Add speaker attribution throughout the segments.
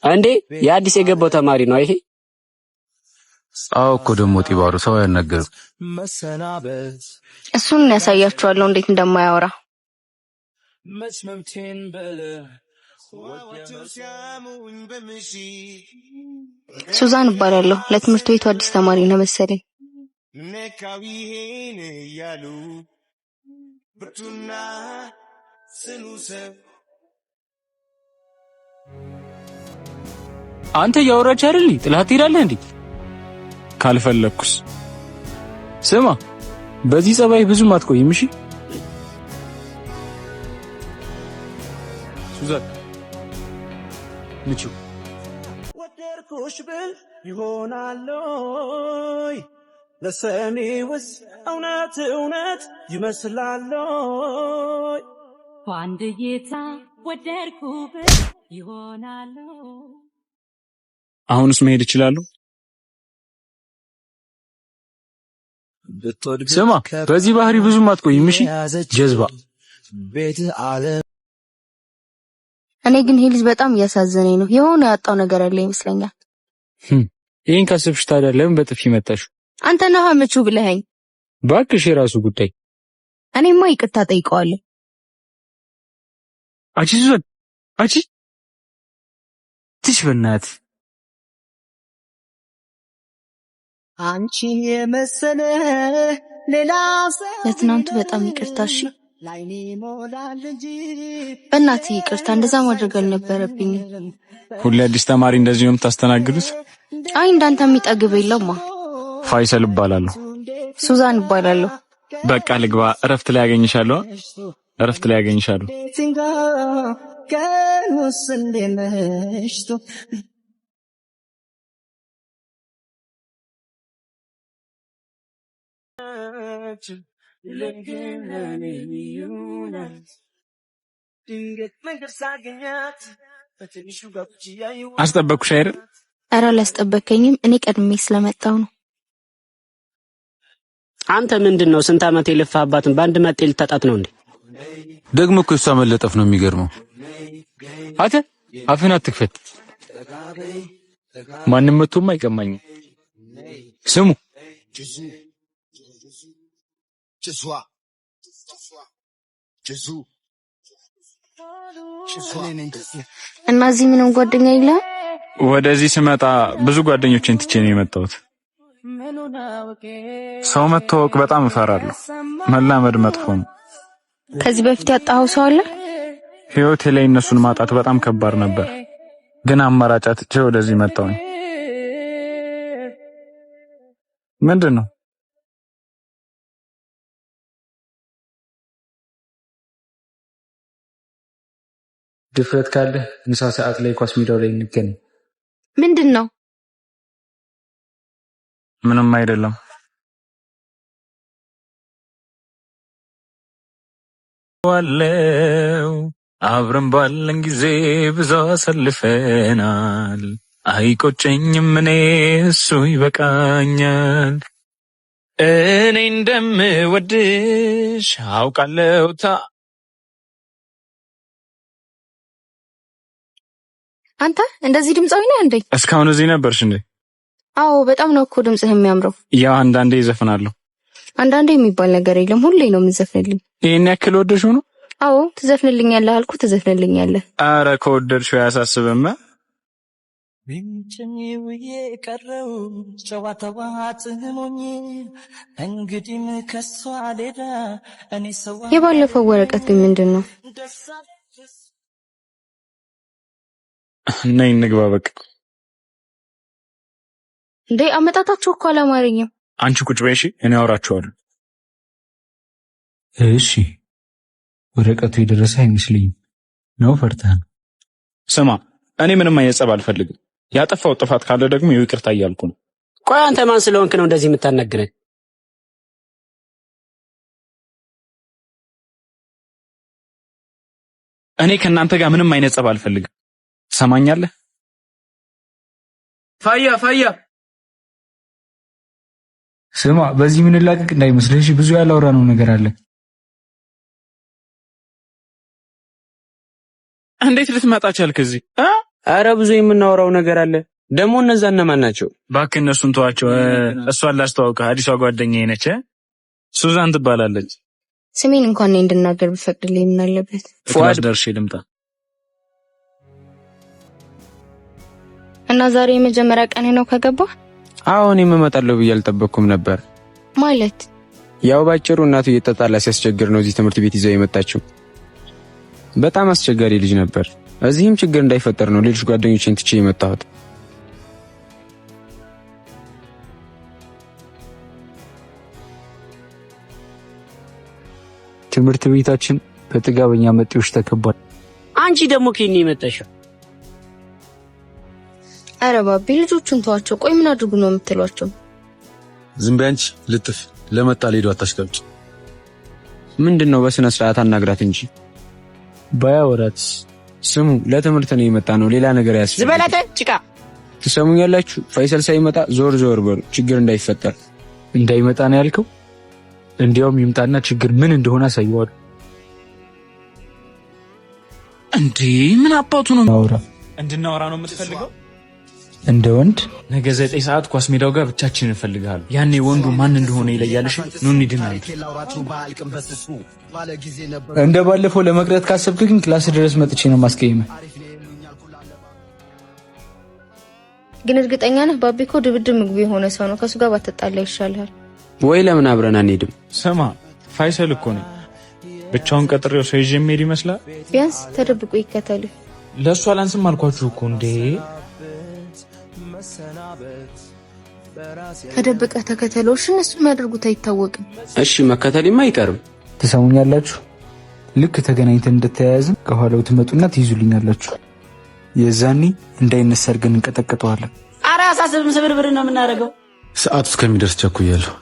Speaker 1: እንዴ የአዲስ የገባው ተማሪ ነው ይሄ?
Speaker 2: አዎ እኮ ደሞ ጢባሩ ሰው ያነገር
Speaker 3: እሱን ያሳያችኋለሁ እንዴት እንደማያወራ። ሱዛን እባላለሁ። ለትምህርት ቤቱ አዲስ ተማሪ ነው መሰለኝ።
Speaker 4: አንተ ያወራች አይደል? ጥላት ትሄዳለህ እንዴ? ካልፈለኩስ ስማ፣ በዚህ ጸባይ ብዙም አትቆይም። እሺ ሱዛን ምቹ
Speaker 5: ወደርኩሽ ብል ይሆናልኝ ለሰኔውስ እውነት እውነት ይመስላልኝ
Speaker 6: አንድ ጌታ ወደርኩ ብል ይሆናልኝ።
Speaker 4: አሁንስ መሄድ እችላለሁ? ስማ በዚህ ባህሪ ብዙም አትቆይም። እሺ ጀዝባ
Speaker 3: እኔ ግን ይሄ ልጅ በጣም እያሳዘነኝ ነው። የሆነ ያጣው ነገር አለ ይመስለኛል።
Speaker 4: ይሄን ካሰብሽ ታዲያ ለምን በጥፊ መታሽ?
Speaker 3: አንተ ነህ ምቹ ብለኸኝ።
Speaker 4: ባክሽ የራሱ ጉዳይ።
Speaker 3: እኔማ ይቅርታ ጠይቀዋለሁ።
Speaker 4: አቺ ሱዛን አቺ ትሽበናት
Speaker 5: አንቺ የመሰለ ሌላ
Speaker 3: ለትናንቱ በጣም ይቅርታ። እሺ በእናትህ ይቅርታ። እንደዛ ማድረግ አልነበረብኝም።
Speaker 4: ሁሌ አዲስ ተማሪ እንደዚህ ነው የምታስተናግዱት?
Speaker 3: አይ እንዳንተ የሚጠግብ የለውማ።
Speaker 4: ፋይሰል እባላለሁ።
Speaker 3: ሱዛን እባላለሁ።
Speaker 4: በቃ ልግባ። እረፍት ላይ ያገኝሻለሁ። እረፍት ላይ ያገኝሻለሁ። አስጠበቅኩሽ አይደል?
Speaker 3: ኧረ አላስጠበከኝም። እኔ ቀድሜ ስለመጣው ነው።
Speaker 1: አንተ ምንድነው ስንት አመት የለፋህባትን በአንድ መጤ ልታጣት ነው እንዴ?
Speaker 2: ደግሞ እኮ እሷ መለጠፍ ነው የሚገርመው።
Speaker 4: አንተ አፍህን አትክፈት። ማንም መጥቶም አይቀማኝም። ስሙ
Speaker 3: እና እዚህ ምንም ጓደኛ የለም?
Speaker 4: ወደዚህ ስመጣ ብዙ ጓደኞቼን ትቼ ነው የመጣሁት። ሰው መተዋወቅ በጣም እፈራለሁ። መላመድ መጥፎ ነው።
Speaker 3: ከዚህ በፊት ያጣኸው ሰው አለ?
Speaker 4: ህይወቴ ላይ እነሱን ማጣት በጣም ከባድ ነበር፣ ግን አማራጭ አጥቼ ወደዚህ መጣሁኝ። ምንድነው? ድፍረት ካለ ምሳ ሰዓት ላይ ኳስ ሜዳው ላይ እንገናኝ።
Speaker 3: ምንድነው?
Speaker 4: ምንም አይደለም። ዋለው አብረን ባለን ጊዜ ብዙ አሳልፈናል። አይቆጨኝም እኔ እሱ ይበቃኛል። እኔ እንደምወድሽ አውቃለሁ።
Speaker 3: አንተ እንደዚህ ድምጻዊ ነህ እንዴ?
Speaker 4: እስካሁን እዚህ ነበርሽ እንዴ?
Speaker 3: አዎ በጣም ነው እኮ ድምጽህ የሚያምረው።
Speaker 4: ያው አንዳንዴ ይዘፍናለሁ።
Speaker 3: አንዳንዴ የሚባል ነገር የለም፣ ሁሌ ነው የምትዘፍንልኝ።
Speaker 4: ይሄን ያክል ወደድሽው ነው?
Speaker 3: አዎ ትዘፍንልኛለህ አልኩ፣ ትዘፍንልኛለህ።
Speaker 4: አረ ከወደድሽው ያሳስብም።
Speaker 5: ምንጭኔው የቀረው ጨዋታዋ ጥሞኝ እንግዲህ ከሷ ሌላ እኔ ሰው
Speaker 3: የባለፈው ወረቀት ግን ምንድነው?
Speaker 4: ነይ እንግባ በቃ።
Speaker 3: እንዴ አመጣጣችሁ እኮ አላማረኝም።
Speaker 4: አንቺ ቁጭ በይ እሺ፣ እኔ አወራችኋለሁ።
Speaker 2: እሺ ወረቀቱ የደረሰ አይመስልኝም ነው? ፈርተህ ነው?
Speaker 4: ስማ እኔ ምንም አይነት ጸብ አልፈልግም። ያጠፋው ጥፋት ካለ ደግሞ ይቅርታ እያልኩ ነው።
Speaker 1: ቆይ አንተ ማን ስለሆንክ ነው እንደዚህ የምታናግረኝ?
Speaker 4: እኔ ከናንተ ጋር ምንም አይነት ጸብ አልፈልግም። ሰማኛለህ?
Speaker 2: ፋያ ስማ፣ በዚህ ምን ላቀቅ እንዳይመስልሽ፣ ብዙ ያላወራነው ነገር አለ።
Speaker 4: እንዴት ልትመጣ ቻልክ እዚህ?
Speaker 7: አረ ብዙ የምናወራው ነገር አለ። ደግሞ እነዛ እነማን ናቸው?
Speaker 4: እባክህ እነሱን ተዋቸው። እሷን ላስተዋውቅህ፣ አዲሷ ጓደኛዬ ነች። ሱዛን ትባላለች።
Speaker 3: ስሜን እንኳን እኔ እንድናገር ብፈቅድልኝ ምን አለበት?
Speaker 4: ፉአድ ደርሼ ልምጣ።
Speaker 3: እና ዛሬ የመጀመሪያ ቀኔ ነው ከገባ?
Speaker 7: አዎ እኔም እመጣለሁ ብዬ አልጠበቅኩም ነበር።
Speaker 3: ማለት
Speaker 7: ያው ባጭሩ እናቱ እየተጣላ ሲያስቸግር ነው እዚህ ትምህርት ቤት ይዘው የመጣችው። በጣም አስቸጋሪ ልጅ ነበር። እዚህም ችግር እንዳይፈጠር ነው ሌሎች ጓደኞቼን ትቼ የመጣሁት።
Speaker 2: ትምህርት ቤታችን በጥጋበኛ መጤዎች ተከቧል።
Speaker 1: አንቺ ደግሞ ከኔ የመጣሽው?
Speaker 3: ኧረ ባቢ ልጆቹን ተዋቸው። ቆይ ምን አድርጉ ነው የምትሏቸው?
Speaker 8: ዝም በይ አንቺ ልጥፍ። ለመጣ ሌዶ አታሽቀብጭ።
Speaker 7: ምንድነው? በስነ ስርዓት አናግራት እንጂ
Speaker 2: ባያወራት።
Speaker 7: ስሙ ለትምህርት ነው የመጣ ነው፣ ሌላ ነገር ያስፈልጋል።
Speaker 1: ዝበላተ ጭቃ
Speaker 7: ትሰሙኛላችሁ? ፋይሰል ሳይመጣ ዞር ዞር በሉ፣ ችግር እንዳይፈጠር።
Speaker 2: እንዳይመጣ ነው ያልከው? እንዲያውም ይምጣና ችግር ምን እንደሆነ አሳየዋል።
Speaker 4: እንዴ ምን አባቱ ነው
Speaker 2: ማውራ?
Speaker 4: እንድናወራ ነው የምትፈልገው?
Speaker 2: እንደ ወንድ
Speaker 4: ነገ 9 ሰዓት ኳስ ሜዳው ጋር ብቻችንን እንፈልጋለን። ያኔ ወንዱ ማን እንደሆነ ይለያልሽ። ኑ እንሂድናል።
Speaker 2: እንደ ባለፈው ለመቅረት ካሰብክ ግን ክላስ ድረስ መጥቼ ነው ማስቀየመ።
Speaker 3: ግን እርግጠኛ ነህ ባቢ እኮ ድብድብ ምግቡ የሆነ ሰው ነው። ከሱ ጋር ባትጣላ ይሻላል።
Speaker 7: ወይ ለምን አብረን አንሄድም?
Speaker 4: ስማ ፋይሰል እኮ ነው ብቻውን ቀጥሬው ሰው ይዤ የምሄድ ይመስላል።
Speaker 3: ቢያንስ ተደብቆ ይከተል።
Speaker 4: ለእሱ አላንስም አልኳችሁ እኮ እንዴ።
Speaker 3: ተደብቀህ ተከተሎሽ፣ እነሱ የሚያደርጉት አይታወቅም።
Speaker 7: እሺ መከተልማ አይቀርም።
Speaker 2: ትሰሙኛላችሁ? ልክ ተገናኝተን እንደተያያዝን ከኋላው ትመጡና ትይዙልኛላችሁ። የዛኔ እንዳይነሳ አድርገን እንቀጠቅጠዋለን።
Speaker 1: ኧረ አሳስብም፣ ስብርብር ነው የምናደርገው።
Speaker 8: ሰዓቱ እስከሚደርስ ቸኩያለሁ።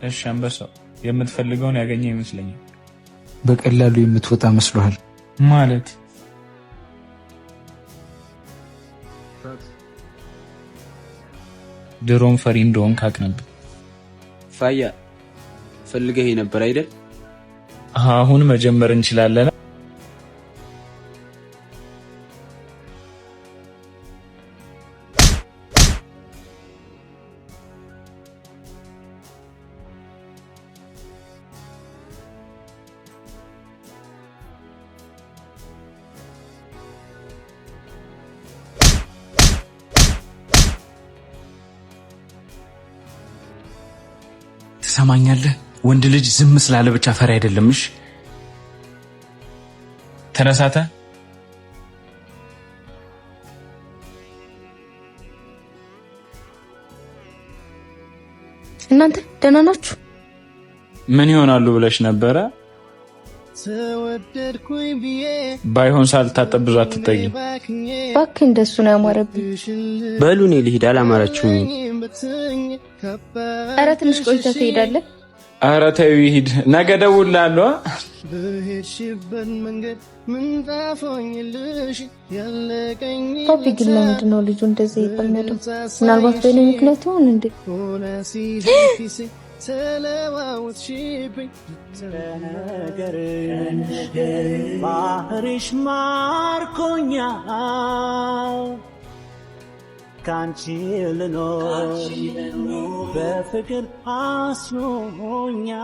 Speaker 4: እሺ አንበሳው የምትፈልገውን ያገኘ ይመስለኛል።
Speaker 2: በቀላሉ የምትወጣ መስሎሃል
Speaker 4: ማለት? ድሮም ፈሪ እንደሆን ካቅ ነበር።
Speaker 7: ፋያ ፈልገህ ነበር አይደል?
Speaker 4: አሁን መጀመር እንችላለን። ትሰማኛለህ? ወንድ ልጅ ዝም ስላለ ብቻ ፈሪ አይደለም። እሺ ተነሳተ።
Speaker 3: እናንተ ደህና ናችሁ?
Speaker 4: ምን ይሆናሉ ብለሽ ነበረ? ባይሆን ሳልታጠብ ብዙ አትጠይም።
Speaker 3: እባክህ እንደሱ ነው ያማረብኝ።
Speaker 7: በሉ እኔ ልሂድ፣ አላማራችሁኝ።
Speaker 3: ኧረ ትንሽ ቆይተህ ትሄዳለህ።
Speaker 4: ኧረ ተይው ይሂድ፣ ነገ እደውልልሃለሁ።
Speaker 3: ፓፒ ግን ለምንድን ነው ልጁ እንደዚህ የጠመደው? ምናልባት በእኔ ምክንያት ይሆን እንዴ?
Speaker 5: ባህርሽ ማርኮኛል ካንቺ ልኖር በፍቅር አስኖኛል